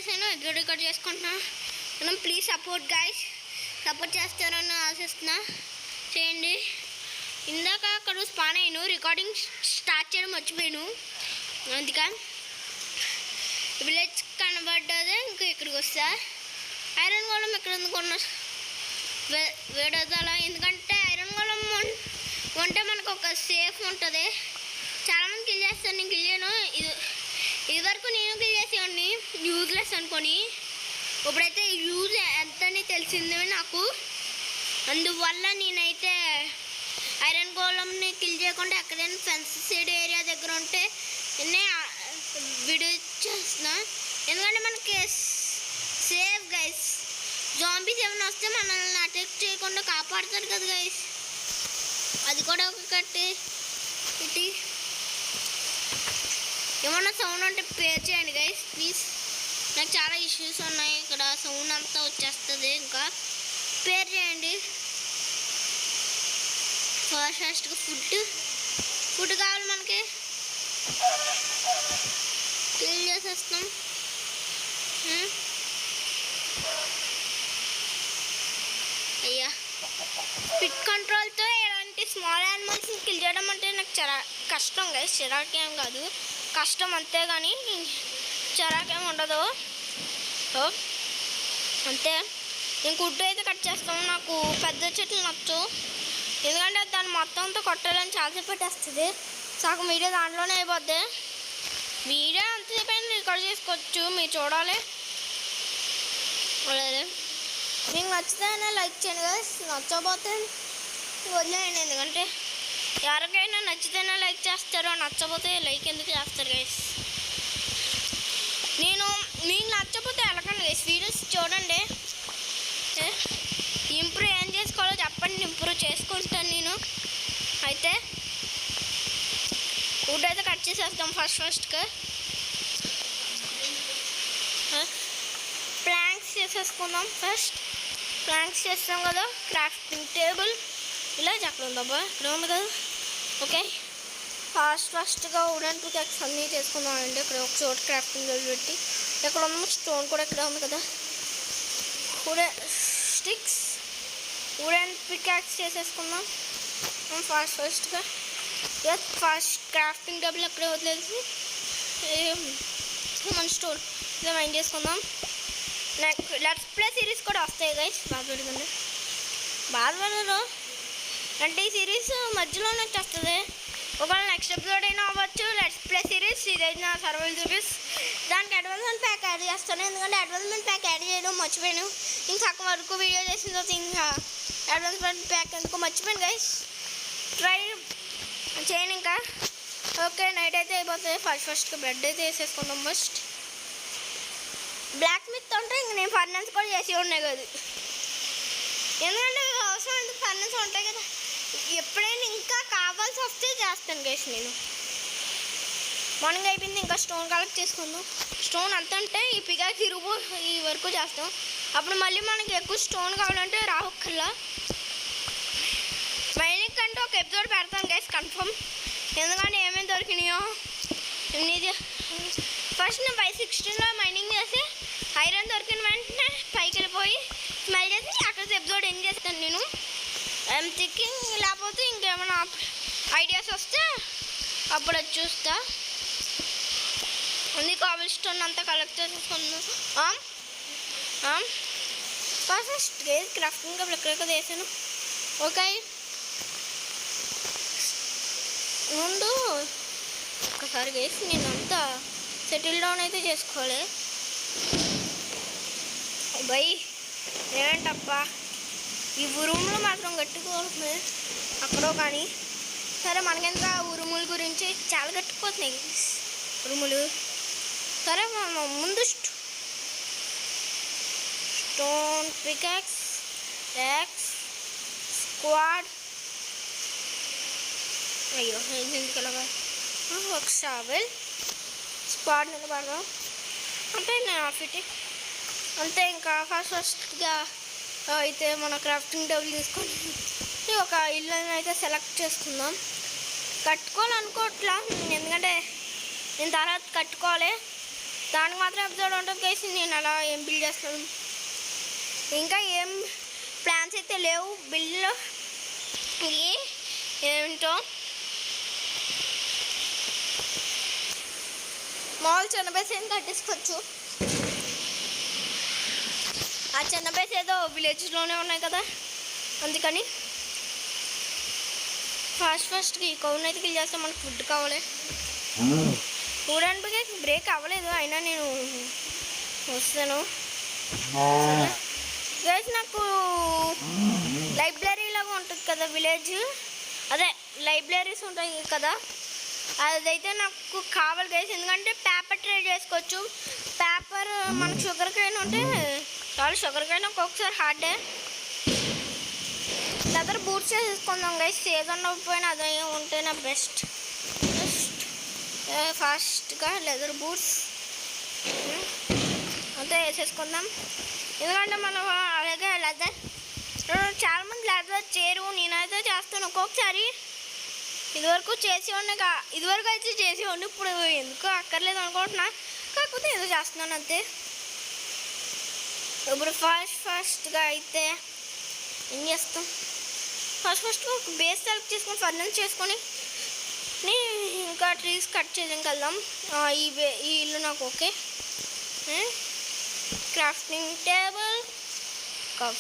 చేశాను, exam record చేసుకుంటున్నా. మనం ప్లీజ్ సపోర్ట్ గైస్, సపోర్ట్ చేస్తారని ఆశిస్తున్నా, చేయండి. ఇందాక అక్కడ స్పాన్ అయ్యాను, రికార్డింగ్ స్టార్ట్ చేయడం మర్చిపోయాను. అందుకే విలేజ్ కనబడ్డదే. ఇంకా ఇక్కడికి వస్తా. ఐరన్ గోళం ఎక్కడ ఉందనుకున్నా వేడదాల, ఎందుకంటే ఐరన్ గోళం ఉంటే మనకు ఒక సేఫ్ ఉంటుంది. చాలామంది కిల్ చేస్తాను, నేను కిల్ చేయను. ఇది వరకు నేను కిల్ చేసేవాడిని యూజ్లెస్ అనుకొని. ఇప్పుడైతే యూజ్ ఎంతని తెలిసింది నాకు. అందువల్ల నేనైతే ఐరన్ గోళంని కిల్ చేయకుండా ఎక్కడైనా ఫెన్సెడ్ ఏరియా దగ్గర ఉంటే వీడియో చేస్తున్నా. ఎందుకంటే మనకి సేఫ్ గైస్. జాంబీస్ ఏమైనా వస్తే మనల్ని అటాక్ చేయకుండా కాపాడుతారు కదా గైస్. అది కూడా ఒకటి. ఇటు ఏమన్నా సౌండ్ అంటే పేర్ చేయండి గైస్ ప్లీజ్. నాకు చాలా ఇష్యూస్ ఉన్నాయి ఇక్కడ, సౌండ్ అంతా వచ్చేస్తుంది. ఇంకా పేర్ చేయండి. ఫాస్ట్గా ఫుడ్ కావాలి మనకి. కిల్ చేసేస్తాం. అయ్యా స్పిడ్ కంట్రోల్తో ఇలాంటి స్మాల్ యానిమల్స్ని కిల్ చేయడం అంటే నాకు చాలా కష్టం గైస్. చిరాకేం కాదు, కష్టం అంతే, కానీ చిరాకేం ఉండదు. అంతే. నేను గుడ్డు అయితే కట్ చేస్తాను. నాకు పెద్ద చెట్లు నచ్చు, ఎందుకంటే దాన్ని మొత్తంతో కొట్టాలని చాలాసేపు పెట్టేస్తుంది. సగం వీడియో దాంట్లోనే అయిపోద్ది. వీడియో అంతసేపు అయినా రికార్డ్ చేసుకోవచ్చు, మీరు చూడాలి. మీకు నచ్చితేనే లైక్ చేయండి గైస్, నచ్చకపోతే వదిలేయండి. ఎందుకంటే ఎవరికైనా నచ్చితేనే లైక్ చేస్తారు, నచ్చకపోతే లైక్ ఎందుకు చేస్తారు గైస్. మీకు నచ్చకపోతే వెళ్ళకండి గైస్, వీడియోస్ చూడండి. ఇంప్రూవ్ ఏం చేసుకోవాలో చెప్పండి, ఇంప్రూవ్ చేసుకుంటాను నేను. అయితే వుడ్ అయితే కట్ చేసేస్తాం ఫస్ట్గా. ప్లాంక్స్ చేసేసుకుందాం. ఫస్ట్ ప్లాంక్స్ చేస్తాం కదా, క్రాఫ్టింగ్ టేబుల్ ఇలా అక్కడ ఉందబ్బా, ఇక్కడ ఉంది కదా. ఓకే, ఫాస్ట్గా వుడెన్ పికాక్స్ అన్నీ చేసుకుందాం అండి. ఇక్కడ ఒక చోట క్రాఫ్టింగ్ టేబుల్ పెట్టి, ఇక్కడ ఉన్న స్టోన్ కూడా ఇక్కడ ఉంది కదా. వుడెన్ స్టిక్స్, వుడెన్ పికాక్స్ చేసేసుకుందాం ఫాస్ట్గా. ఫాస్ట్ క్రాఫ్టింగ్ టేబుల్ అక్కడే వదిలేసి మన స్టోన్ ఇలా మైండ్ చేసుకుందాం. లెట్స్ ప్లే సిరీస్ కూడా వస్తాయి గైస్, బాధపడకండి. బాధపడరు అంటే ఈ సిరీస్ మధ్యలోనే వచ్చేస్తుంది. ఒకవేళ నెక్స్ట్ ఎపిసోడ్ అయినా అవ్వచ్చు. లెట్స్ ప్లే సిరీస్ ఇదైనా సర్వైవల్ సిరీస్. దానికి అడ్వాన్స్మెంట్ ప్యాక్ యాడ్ చేస్తాను, ఎందుకంటే అడ్వాన్స్మెంట్ ప్యాక్ యాడ్ చేయడం మర్చిపోయాను. ఇంకా సగం వరకు వీడియో చేసిన తర్వాత ఇంకా అడ్వాన్స్మెంట్ ప్యాక్ ఎందుకు మర్చిపోయాను గైస్. ట్రై చేయను ఇంకా. ఓకే, నైట్ అయితే అయిపోతుంది. ఫస్ట్గా బ్రెడ్ అయితే వేసేసుకుందాం. ఫస్ట్ బ్లాక్ మిత్ ఉంటే ఇంక నేను ఫర్నెన్స్ కూడా చేసి ఉన్నాయి కదా, ఎందుకంటే అవసరం ఎందుకు ఫర్నెన్స్ ఉంటాయి కదా. ఎప్పుడైనా ఇంకా కావాల్సి వస్తే చేస్తాను గైస్ నేను. మార్నింగ్ అయిపోయింది, ఇంకా స్టోన్ కలెక్ట్ చేసుకుందాం. స్టోన్ అంత అంటే ఈ పికాక్స్ ఈ వరకు చేస్తాం. అప్పుడు మళ్ళీ మనకి ఎక్కువ స్టోన్ కావాలంటే రాహుక్కల్లా మైనింగ్ కంటే ఒక ఎపిసోడ్ పెడతాను గైస్ కన్ఫర్మ్. ఎందుకంటే ఏమేమి దొరికినాయో ఫస్ట్ నేను 516లో మైనింగ్ చేసి ఐరన్ దొరికిన వెంటనే పైకి వెళ్ళిపోయి స్మెల్ చేసి అక్కడ ఎపిసోడ్ ఎండ్ చేస్తాను నేను. ఐఎమ్ థింకింగ్, లేకపోతే ఇంకేమైనా ఐడియాస్ వస్తే అప్పుడు అది చూస్తా. ఉంది కాబుల్ స్టోన్ అంతా కలెక్ట్ చేసుకున్నాం. ఫస్ట్ గేజ్ క్రాఫ్టింగ్ టేబుల్ ఎక్కడెక్కడ వేసాను. ఓకే, ముందు ఒక్కసారి వేసి నేను అంతా సెటిల్ డౌన్ అయితే చేసుకోవాలి. బై ఏంటప్పా ఈ ఉరుములు మాత్రం గట్టుకోవాలి అక్కడో కానీ. సరే, మనకెంత ఉరుముల గురించి చాలా గట్టుకుపోతున్నాయి ఉరుములు. సరే, ముందు స్టోన్ పికాక్స్, యాక్స్, స్క్వాడ్, అయ్యో ఎందుకలాగా ఒక షావెల్, స్క్వాడ్ నిలబడగా అంటే నేను ఆఫిటి అంతే. ఇంకా ఫస్ట్గా అయితే మన క్రాఫ్టింగ్ టేబుల్ తీసుకొని ఒక ఇల్లు అయితే సెలెక్ట్ చేసుకుందాం. కట్టుకోవాలనుకోవట్లా, ఎందుకంటే నేను తర్వాత కట్టుకోవాలి. దానికి మాత్రం ఎపిసోడ్ ఉంటుంది గైస్. నేను అలా ఏం బిల్డ్ చేస్తాను, ఇంకా ఏం ప్లాన్స్ అయితే లేవు బిల్డ్లో. ఏంటో మామూలు చిన్న బేస్ ఏం కట్టేసుకోవచ్చు. ఆ చిన్న బేస్ ఏదో విలేజ్లోనే ఉన్నాయి కదా, అందుకని ఫస్ట్కి ఈ కౌన్ అయితే కిల్ చేస్తాం. మనకు ఫుడ్ కావాలి. చూడడానికి బ్రేక్ అవ్వలేదు, అయినా నేను వస్తాను గైస్. నాకు లైబ్రరీ లాగా ఉంటుంది కదా విలేజ్, అదే లైబ్రరీస్ ఉంటాయి కదా, అదైతే నాకు కావాలి గైస్. ఎందుకంటే పేపర్ ట్రేడ్ చేసుకోవచ్చు. పేపర్ మనకు షుగర్ కైన్ ఉంటే చాలా, షుగర్ కైన్ ఒక్కొక్కసారి హార్డే. దగ్గర బూట్స్ చేసుకుందాం గైస్, సీజన్ పోయినా అదే ఉంటేనే బెస్ట్. ఫాస్ట్గా లెదర్ బూట్స్ అంతే వేసేసుకుందాం. ఎందుకంటే మనం అలాగే లెదర్, చాలామంది లెదర్ చేయరు, నేనైతే చేస్తాను ఒక్కొక్కసారి. ఇదివరకు అయితే చేసేవాడిని, ఇప్పుడు ఎందుకు అక్కర్లేదు అనుకుంటున్నా. కాకపోతే ఏదో చేస్తున్నాను అంతే. ఇప్పుడు ఫాస్ట్గా అయితే ఏం చేస్తాం, ఫస్ట్గా ఒక బేస్ సెలెక్ట్ చేసుకొని ఫర్నిచర్ చేసుకొని ఇంకా ట్రీస్ కట్ చేయడానికి వెళ్దాం. ఈ ఇల్లు నాకు okay. Crafting table,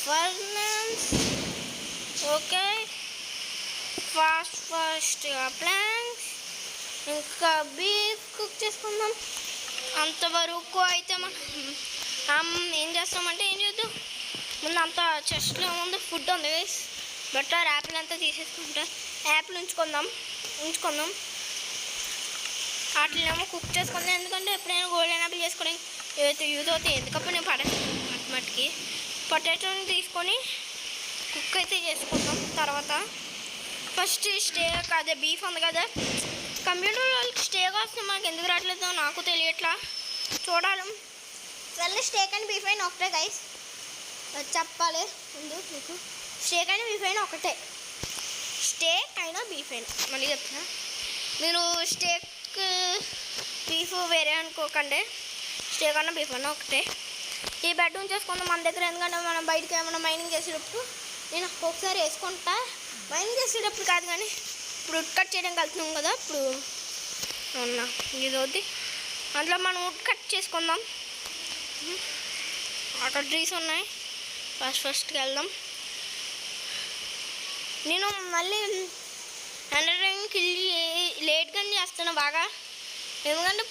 furnace okay. ఫాస్ట్గా ప్లాంక్స్, ఇంకా బీఫ్ కుక్ చేసుకుందాం. అంతవరకు అయితే మనం ఏం చేస్తామంటే ఏం చేద్దాం, ముందు అంత చెస్ట్లో ముందు ఫుడ్ ఉంది గైస్. బెటర్ యాపిల్ అంతా తీసేసుకుంటా, యాపిల్ ఉంచుకుందాం. వాటినేమో కుక్ చేసుకుందాం. ఎందుకంటే ఎప్పుడైనా గోల్డెన్ యాపిల్ చేసుకొని ఏదైతే యూజ్ అవుతాయి, ఎందుకప్పుడు నేను మట్టికి పొటాటోని తీసుకొని కుక్ అయితే చేసుకుందాం. తర్వాత ఫస్ట్ స్టేక్, అదే బీఫ్ ఉంది కదా, కంప్యూటర్ వాళ్ళకి స్టేక్ వస్తే మనకు ఎందుకు రావట్లేదో నాకు తెలియట్లా, చూడాలి. సరే స్టేక్ అండ్ బీఫ్ అయినా ఒకటే గైస్, చెప్పాలి ముందు మీకు. స్టేక్ అయినా బీఫ్ అయినా ఒకటే, స్టేక్ అయినా బీఫ్ అయినా మళ్ళీ చెప్తున్నా. మీరు స్టేక్ బీఫ్ వేరే అనుకోకండి, స్టేక్ అన్నా బీఫ్ అన్నా ఒకటే. ఈ బెడ్ ఉంచేసుకుందాం మన దగ్గర, ఎందుకంటే మనం బయటకి ఏమైనా మైనింగ్ చేసేటప్పుడు నేను ఒక్కొక్కసారి వేసుకుంటా. మైనింగ్ చేసేటప్పుడు కాదు కానీ ఇప్పుడు వుడ్ కట్ చేయడానికి వెళ్తున్నాం కదా, ఇప్పుడు అవునా ఇది అవుద్ది. అందులో మనం వుడ్ కట్ చేసుకుందాం. అక్కడ ట్రీస్ ఉన్నాయి, ఫస్ట్కి వెళ్దాం. నేను మళ్ళీ అండర్గ్రౌండ్కి లేట్గా చేస్తాను బాగా, ఎందుకంటే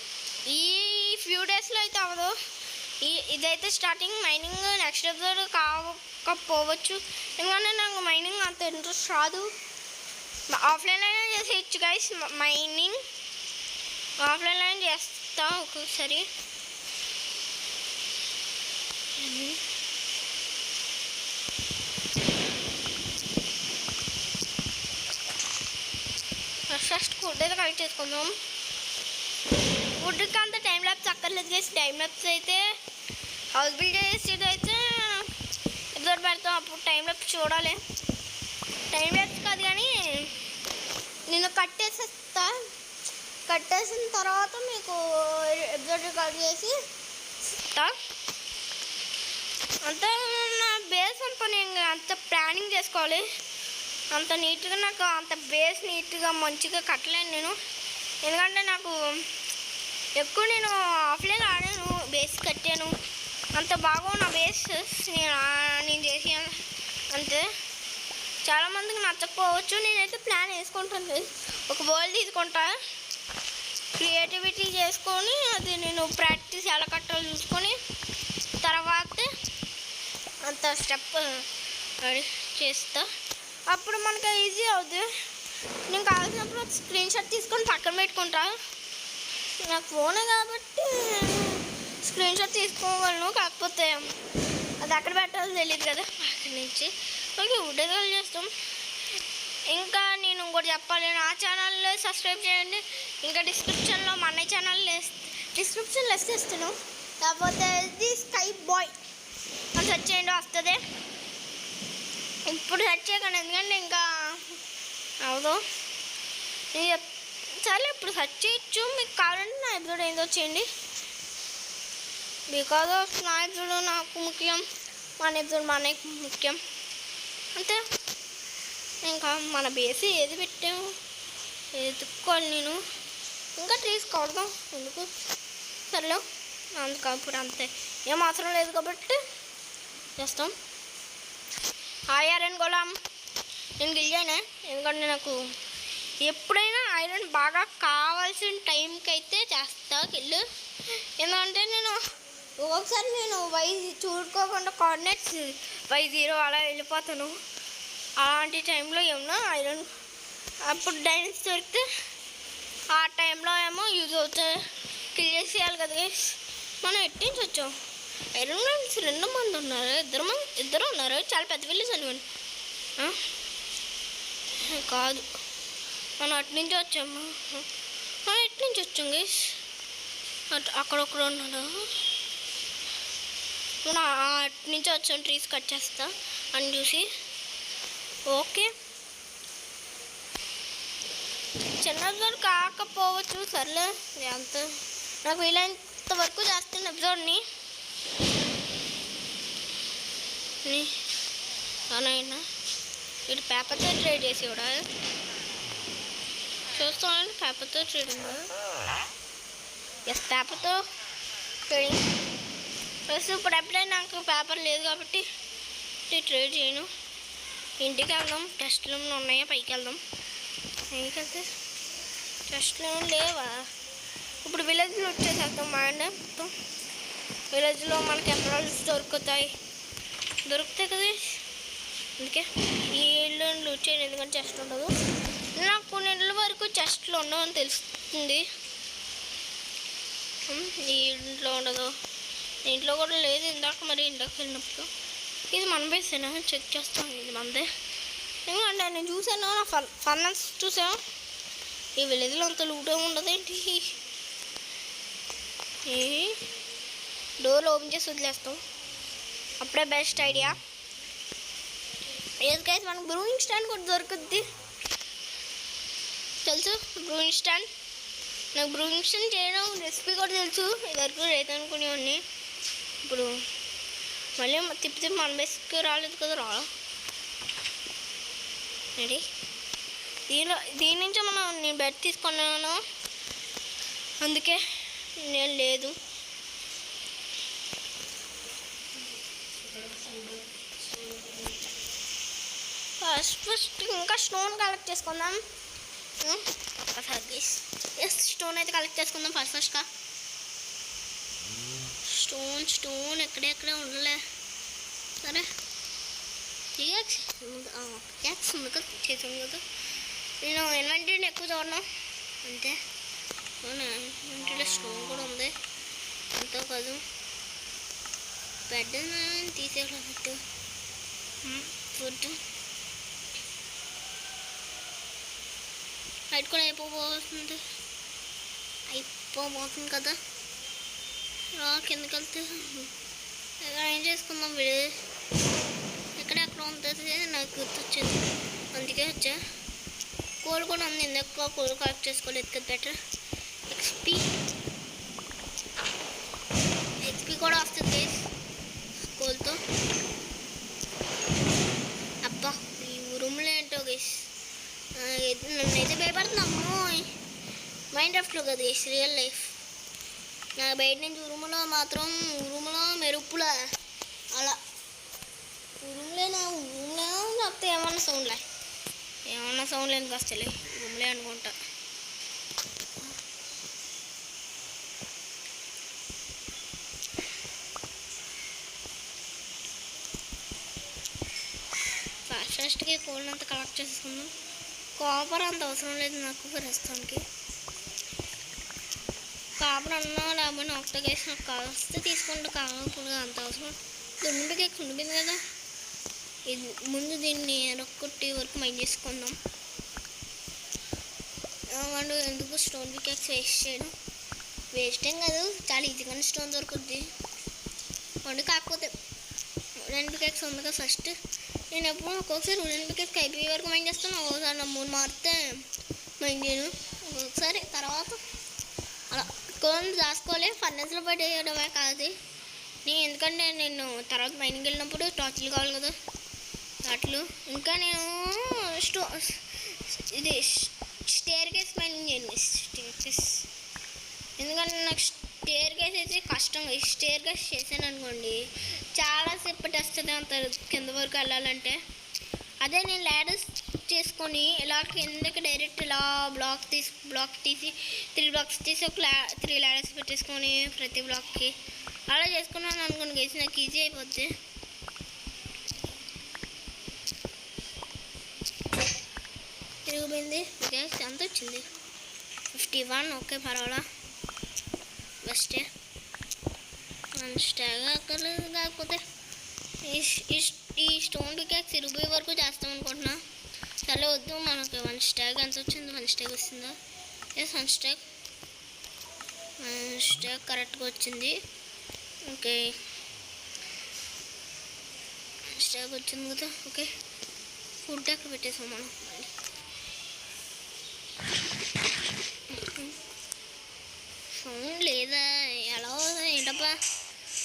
ఈ ఫ్యూ డేస్లో అయితే అవ్వదు. ఇదైతే స్టార్టింగ్ మైనింగ్, నెక్స్ట్ ఎపిసోడ్ కాకపోవచ్చు, ఎందుకంటే నాకు మైనింగ్ అంత ఇంట్రెస్ట్ రాదు. ఆఫ్లైన్ అయినా చేసేయచ్చు గైస్, మైనింగ్ ఆఫ్లైన్ అయినా చేస్తా ఒక్కొక్కసారి. ఫస్ట్ ఫుడ్ అయితే కలెక్ట్ చేసుకుందాం. ఫుడ్కి అంత టైం ల్యాప్స్ అక్కర్లేదు గైస్. టైం ల్యాప్స్ అయితే హౌస్ బిల్డ్ చేసేది అయితే ఎపిసోడ్ పెడతాం, అప్పుడు టైం ల్యాప్స్ చూడాలి. టైం ల్యాప్స్ కాదు కానీ నేను కట్టేసేస్తా, కట్టేసిన తర్వాత మీకు ఎపిసోడ్ రికార్డ్ చేసి ఇస్తా. అంతా నా బేస్ అంతా నేను అంత ప్లానింగ్ చేసుకోవాలి. అంత నీట్గా నాకు అంత బేస్ నీట్గా మంచిగా కట్టలేను నేను, ఎందుకంటే నాకు ఎక్కువ నేను ఆఫ్లైన్ ఆడాను, బేస్ కట్టాను, అంత బాగా నా బేస్ నేను చేసి అంతే. చాలామందికి నచ్చకపోవచ్చు, నేనైతే ప్లాన్ వేసుకుంటాను. ఒక వరల్డ్ తీసుకుంటా, క్రియేటివిటీ చేసుకొని అది నేను ప్రాక్టీస్ ఎలా కట్టాలో చూసుకొని తర్వాత అంత స్టెప్ చేస్తా, అప్పుడు మనకు ఈజీ అవుతుంది. నేను కావాల్సినప్పుడు స్క్రీన్ షాట్ తీసుకొని పక్కన పెట్టుకుంటా. నాకు ఫోనే కాబట్టి స్క్రీన్ షాట్ తీసుకోగలను, కాకపోతే అది అక్కడ పెట్టాలో తెలియదు కదా అక్కడి నుంచి. ఓకే ఉడ్డేగా చేస్తాం. ఇంకా నేను ఇంకోటి చెప్పాలి, నా ఛానల్లో సబ్స్క్రైబ్ చేయండి. ఇంకా డిస్క్రిప్షన్లో మా అన్నయ్య ఛానల్ డిస్క్రిప్షన్లో వేసేస్తాను, కాకపోతే ఇది స్కై బాయ్ అని సెర్చ్ చేయండి వస్తుంది. ఇప్పుడు సెర్చ్ చేయకండి, ఎందుకంటే ఇంకా అవదు. సరే ఇప్పుడు సెర్చ్ చేయొచ్చు, మీకు కావాలంటే నా ఎపిసోడ్ ఏందో చేయండి. బికాజ్ ఆఫ్ నా ఎపిసోడ్ నాకు ముఖ్యం, మన ఎపిసోడ్ మనకి ముఖ్యం. అంతే. ఇంకా మన బేసి ఏది పెట్టాము ఎత్తుక్కోవాలి. నేను ఇంకా ట్రీస్ కొడదాం ఎందుకు, సరేలే అందుకు అప్పుడు అంతే, ఏం అవసరం లేదు కాబట్టి చేస్తాం. హాయ్ ఐరన్ గోళం, నేను గెలిచానే ఎందుకంటే నాకు ఎప్పుడైనా ఐరన్ బాగా కావాల్సిన టైంకి అయితే చేస్తా కిల్లు. ఎందుకంటే నేను ఒక్కొక్కసారి నేను చూడుకోకుండా కోఆర్డినేట్స్ Y0 అలా వెళ్ళిపోతాను. అలాంటి టైంలో ఏమన్నా ఐరన్ అప్పుడు డైనీస్ దొరికితే ఆ టైంలో ఏమో యూజ్ అవుతాయి, కిల్ చేసేయాలి కదా. మనం ఎట్టించి వచ్చాం, ఐరన్ మ్యాన్స్ 2 మంది ఉన్నారు, ఇద్దరు ఉన్నారు, చాలా పెద్ద విలేజ్ అనుకోండి. కాదు మనం అటు నుంచి వచ్చాము, మనం ఎటు నుంచి వచ్చాం గైస్, అక్కడొక్కడ ఉన్నాడు. మనం అటు నుంచి వచ్చాం, ట్రీస్ కట్ చేస్తా అని చూసి. ఓకే చిన్నది వరకు కాకపోవచ్చు, సర్లే అంత నాకు వీలైనంత వరకు చేస్తున్న ఎపిసోడ్ని. అవునైనా వీడు పేపర్తో ట్రేడ్ చేసి కూడా చూస్తామండి, పేపర్తో ట్రేడింగ్. ఎస్ పేపర్తో ట్రేడింగ్. ప్లస్ ఇప్పుడు ఎప్పుడైనా నాకు పేపర్ లేదు కాబట్టి ట్రేడ్ చేయను. ఇంటికి వెళ్దాం, టెస్ట్లు ఉన్నాయా పైకి వెళ్దాం. పైకి వెళ్తే టెస్ట్లు ఏం లేవా, ఇప్పుడు విలేజ్లో వచ్చేసేద్దాం. మైండ్ మొత్తం విలేజ్లో మనకి ఎమరాల్డ్స్ దొరుకుతాయి కదా, అందుకే ఈ ఇల్లు లూట్ చేయను ఎందుకంటే చెస్ట్ ఉండదు. నాకు కొన్ని ఇళ్ళ వరకు చెస్ట్లు ఉండవని తెలుస్తుంది. ఈ ఇంట్లో ఉండదు, ఇంట్లో కూడా లేదు. ఇందాక మరి ఇంట్లోకి వెళ్ళినప్పుడు ఇది మన బేసేనా చెక్ చేస్తాం, ఇది మనదే. ఎందుకంటే నేను చూసాను, నా ఫర్నెస్ చూసాను. ఈ విలేజ్లో అంత లూట్ ఉండదు ఏంటి, డోర్ ఓపెన్ చేసి వదిలేస్తాం, అప్పుడే బెస్ట్ ఐడియా. ఏది కైతే మనకు బ్రూయింగ్ స్టాండ్ కూడా దొరుకుద్ది తెలుసు. బ్రూయింగ్ స్టాండ్, నాకు బ్రూయింగ్ స్టాండ్ చేయడం రెసిపీ కూడా తెలుసు. ఇదివరకు రైతు అనుకునేవాడిని, ఇప్పుడు మళ్ళీ తిప్పి మన బేస్కి రాలేదు కదా, రెడీ. దీని నుంచి నేను బెడ్ తీసుకున్నాను, అందుకే నేను లేదు. ఫస్ట్ ఇంకా స్టోన్ కలెక్ట్ చేసుకుందాం. స్టోన్ అయితే కలెక్ట్ చేసుకుందాం ఫస్ట్గా. స్టోన్ ఎక్కడెక్కడ ఉండలే. సరే క్యాక్స్ ఉంది కదా, చేసాం కదా. నేను ఇన్వెంటరీని ఎక్కువ చూడను అంతే. ఇన్వెంటరీలో స్టోన్ కూడా ఉంది అంతా కాదు. బెడ్ తీసేయాలన్నట్టు ఫుడ్ హైట్ కూడా అయిపోబోతుంది కదా. కిందకి వెళ్తే ఏం చేసుకుందాం, ఎక్కడెక్కడ ఉంటుంది నాకు గుర్తొచ్చింది, అందుకే వచ్చా. కోల్ కూడా ఉంది, ఎక్కువ కోల్ కలెక్ట్ చేసుకోలేదు కదా, బెటర్. ఎక్స్పీ కూడా వస్తుంది కోల్తో. అబ్బా ఈ రూమ్లో ఏంటో గేస్ నన్నైతే భయపడుతున్నాము. మైండ్ క్రాఫ్ట్లో కదా గేస్, రియల్ లైఫ్. నాకు బయట నుంచి ఉరుములో మాత్రం మెరుపులా అలా ఉరుములేనా లేకపోతే ఏమన్నా సౌండ్ లేని వస్తలే ఉరుములే అనుకుంటా. ఫస్ట్కి కోల్డ్ అంతా కలెక్ట్ చేసుకుందాం. కాపర్ అంత అవసరం లేదు నాకు ప్రస్తుతానికి. కాపర్ అన్నా లేకపోతే ఒకటి కేసు నాకు కాస్తే తీసుకుంటే కాకుండా అంత అవసరం. దుండిపికి ఉండిపోయింది కదా, ఇది ముందు దీన్ని రొక్కొట్టి వరకు మైండ్ చేసుకుందాం. వాడు ఎందుకు స్టోన్ పికెక్స్ వేస్ట్ చేయడం, వేస్ట్ ఏం కాదు, చాలా ఈజీగానే స్టోన్ దొరుకుద్ది. వాడు కాకపోతే వుడెన్ పికెక్స్ ఉంది కదా ఫస్ట్. నేను ఎప్పుడు ఒక్కొక్కసారి వుడెన్ పికెక్స్ అయిపోయే వరకు మైండ్ చేస్తాను, ఒక్కొక్కసారి నా మూడు మారితే మైండ్ చేయను, ఒక్కొక్కసారి తర్వాత అలా కోన్ దాచుకోలే. ఫర్నెస్లో పడేయడమే కాదు, ఎందుకంటే నేను తర్వాత మైనింగ్ వెళ్ళినప్పుడు టార్చ్లు కావాలి కదా టార్చ్లు. ఇంకా నేను ఇది స్టేర్ కేస్ మైనింగ్ చేయండి. స్టేర్ కేస్ ఎందుకంటే నాకు స్టేర్ కేస్ అయితే కష్టం. స్టేర్ కేస్ చేశాను అనుకోండి చాలాసేపు పట్టేస్తుంది అంత కింద వరకు వెళ్ళాలంటే. అదే నేను ల్యాడర్స్ చేసుకొని ఇలా కిందకి డైరెక్ట్ ఇలా బ్లాక్ తీసి 3 బ్లాక్స్ తీసి ఒక 3 ల్యాడర్స్ పెట్టేసుకొని ప్రతి బ్లాక్కి అలా చేసుకున్నాను అనుకోండి గైస్ నాకు ఈజీ అయిపోద్ది. తిరిగిపోయింది గైస్ ఎంత వచ్చింది 51. ఓకే పర్వాలా బెస్టే. 1 స్టాగ్ అక్కర్లేదు. కాకపోతే ఈ స్టోన్ పికాక్స్ 20 వరకు చేస్తాం అనుకుంటున్నా. సరే వద్దు మనకి 1 స్టాగ్ ఎంత వచ్చింది 1 స్టాగ్ వస్తుందా? ఎస్ 1 స్టాగ్ కరెక్ట్గా వచ్చింది. ఓకే 1 స్టాగ్ వచ్చింది కదా. ఓకే ఫుడ్ అక్కడ పెట్టేసాం మనం. సౌండ్ లేదా ఎలా ఏంటబ్బా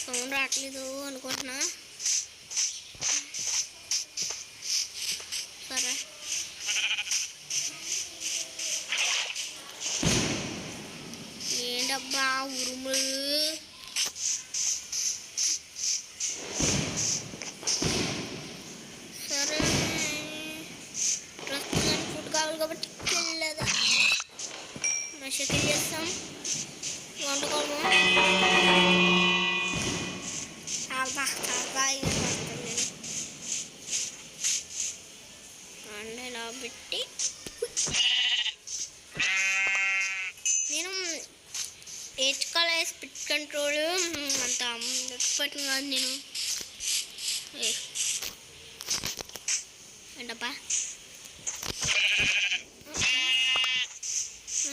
సౌండ్ రావట్లేదు అనుకుంటున్నా. సరే ఏంటబ్బా ఉరుములు. సరే ప్రస్తుతానికి ఫుడ్ కావాలి కాబట్టి వెళ్ళదా షకిల్ చేస్తాం వండుకోము. ఇలా పెట్టి నేను HCL స్పిట్ కంట్రోల్ అంత ఎక్స్పర్ట్ కాదు నేను. ఏంటబ్బా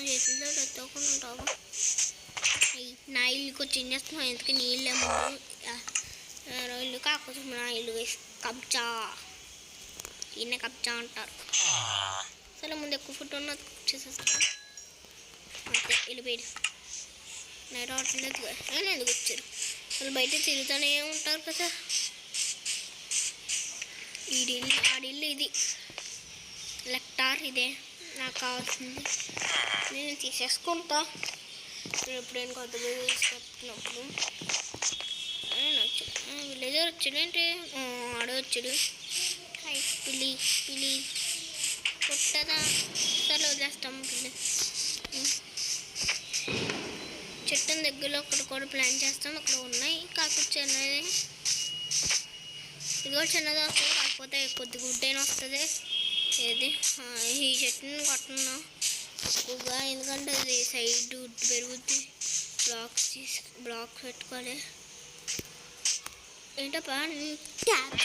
చేతితో ఎత్తుకొని ఉంటావా? నా ఇల్లుకి వచ్చి ఏం చేస్తున్నావు? ఎందుకు నీళ్ళు ఇల్లు కాకపోతే నా ఇల్లు వేసి కబ్జా ఈయన కబ్జా అంటారు. సరే ముందు ఎక్కువ ఫుడ్ ఉన్నది కుక్ చేసేస్తాను అంతే. వెళ్ళిపోయాడు నైట్ ఆటలేదు ఆయన ఎందుకు వచ్చారు? వాళ్ళు బయట తిరుగుతూనే ఉంటారు కదా. ఆడిల్లు ఇది లెక్టార్ ఇదే నాకు కావాల్సింది. నేను తీసేసుకుంటా ఎప్పుడైనా కొత్తగా తీసుకొచ్చినప్పుడు. విలేజర్ వచ్చాడంటే ఆడే వచ్చాడు. పిల్లి కొట్టదా సరే వదిలేస్తాం. పిల్లి చెట్టు దగ్గరలో ఒకటి కూడా ప్లాన్ చేస్తాం. అక్కడ ఉన్నాయి కాకపోతే చిన్నది ఇది కూడా చిన్నది వస్తుంది కాకపోతే కొద్ది గుడ్డైనా వస్తుంది. ఏది ఈ చెట్టుని కొట్టున్నా ఎక్కువగా ఎందుకంటే అది సైడ్ పెరుగుద్ది. బ్లాక్స్ పెట్టుకోవాలి. ఏంటప్పా ట్యాప్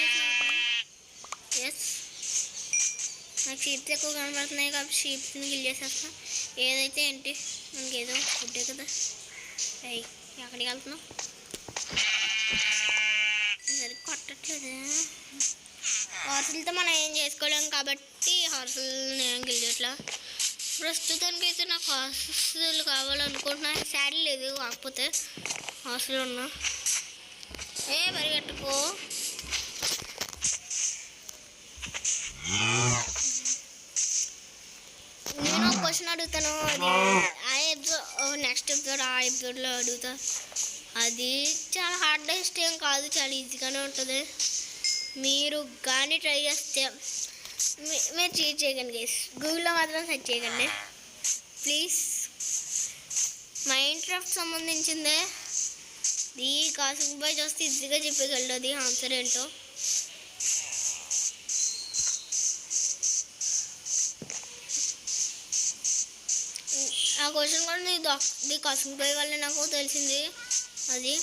ఎస్ నాకు షీప్స్ ఎక్కువ కనబడుతున్నాయి కాబట్టి షీప్స్ని గిల్ చేసేస్తా. ఏదైతే ఏంటి మనకి ఏదో ఫుడ్డే కదా. అయ్యి ఎక్కడికి వెళ్తున్నాం సరిగ్గా కొట్టట్లేదు. హార్సులతో మనం ఏం చేసుకోలేము కాబట్టి హార్సులు నేను గిల్లేట్లా. ప్రస్తుతానికి అయితే నాకు హార్సులు కావాలనుకుంటున్నా. శారీ లేదు కాకపోతే హార్సులు ఉన్నా. పరిగెట్టుకో నేను ఒక క్వశ్చన్ అడుగుతాను. అది నెక్స్ట్ ఎపిసోడ్లో అడుగుతా. అది చాలా హార్డెస్ట్ ఏం కాదు, చాలా ఈజీగానే ఉంటుంది. మీరు కానీ ట్రై చేస్తే మీరు చీట్ చేయకండి గైస్. గూగుల్లో మాత్రం సెర్చ్ చేయకండి ప్లీజ్. మైన్క్రాఫ్ట్ సంబంధించిందే ఈ కాసింగ్ బాయ్ చూస్తే ఈజీగా చెప్పగలడు అది ఆన్సర్ ఏంటో. ఆ క్వశ్చన్ కూడా ది కాసింగ్ బాయ్ వల్ల నాకు తెలిసింది. అది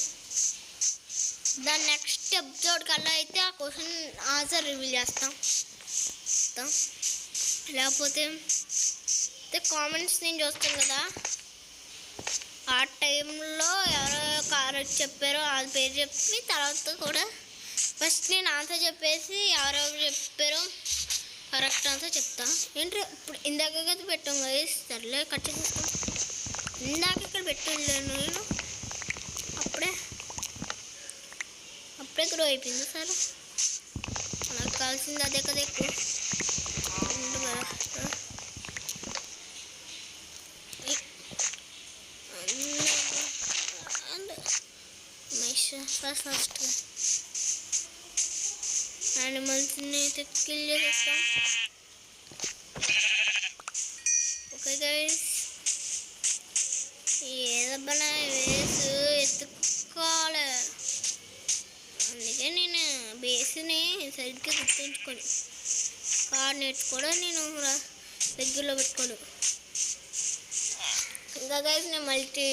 దాని నెక్స్ట్ ఎపిసోడ్ కల్లా అయితే ఆ క్వశ్చన్ ఆన్సర్ రివీల్ చేస్తాం. లేకపోతే కామెంట్స్ నేను చూస్తాను కదా, ఆ టైంలో ఎవరో కారు చెప్పారో అది పేరు చెప్పి తర్వాత కూడా ఫస్ట్ నేను ఆన్సర్ చెప్పేసి ఎవరెవరు చెప్పారో కరెక్ట్ ఆన్సర్ చెప్తా. ఏంటి ఇప్పుడు ఇందాక కదా పెట్టాం కదా, సర్లే కట్ చేసేస్తాం. ఇందాక ఇక్కడ పెట్టలేను నేను అప్పుడే. గ్రో అయిపోయింది సార్. నాకు కావాల్సింది అదే కదా ఎక్కువ. ఫస్ట్ యానిమల్స్ని అయితే కిల్ చేసేస్తాం. ఓకే గైస్, ఏదబ్బా వేసు ఎత్తుకోవాలి. అందుకే నేను బేస్ని సరిగ్గా గుర్తుంచుకోను. కోఆర్డినేట్స్ కూడా నేను దగ్గరలో పెట్టుకోను. ఇంకా గైస్ నేను మల్టీ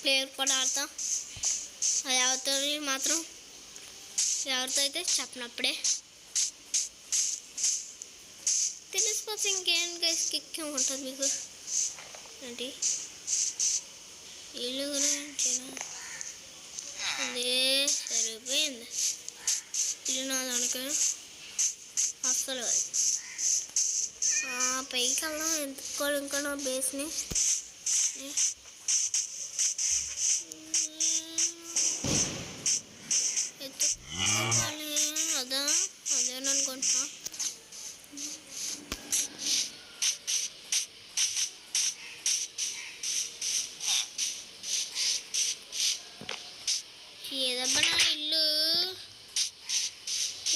ప్లేయర్ కూడా ఆడతా. అది అవుతుంది మాత్రం ఎవరితో అయితే చెప్పనప్పుడే తెలిసిపోతే ఇంకేం గైస్ కిక్ ఉంటుంది మీకు. ఏంటి ఇల్లు గురించి అదే సరిపోయింది. ఇల్లు నాదనుకో అస్సలు పైకి వెళ్ళాం. ఎందుకోవాలి ఇంకా నా బేస్ని ఎత్తుకోవాలి. అదేననుకుంటున్నా. ఏదబ్బా నా ఇల్లు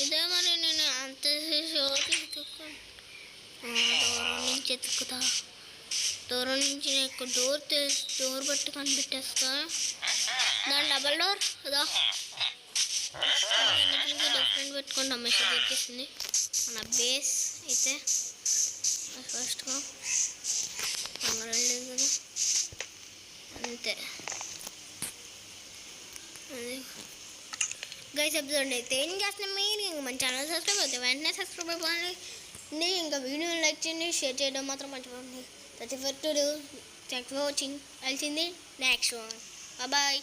ఇదే. మరి నేను అంత దూరం నుంచి ఎత్తుకుతా. దూరం నుంచి నేను డోర్ బట్టి కనిపెట్టేస్తా. దాని డబల్ డోర్ అదా డిఫరెంట్ పెట్టుకుంటాం. మెసేజ్ దొరికిస్తుంది మన బేస్ అయితే. ఫస్ట్గా లేదు కదా అంతే. అది గైస్ ఎపిసోడ్ అయితే ఏం చేస్తున్నాం. మీరు ఇంకా మన ఛానల్ సబ్స్క్రైబ్ అవుతుంది, వెంటనే సబ్స్క్రైబ్ అయిపోండి. ఇంకా వీడియోని లైక్ చేయండి, షేర్ చేయడం మాత్రం మర్చిపోండి. Thanks for watching. కలిసింది నెక్స్ట్ వన్. బాయ్.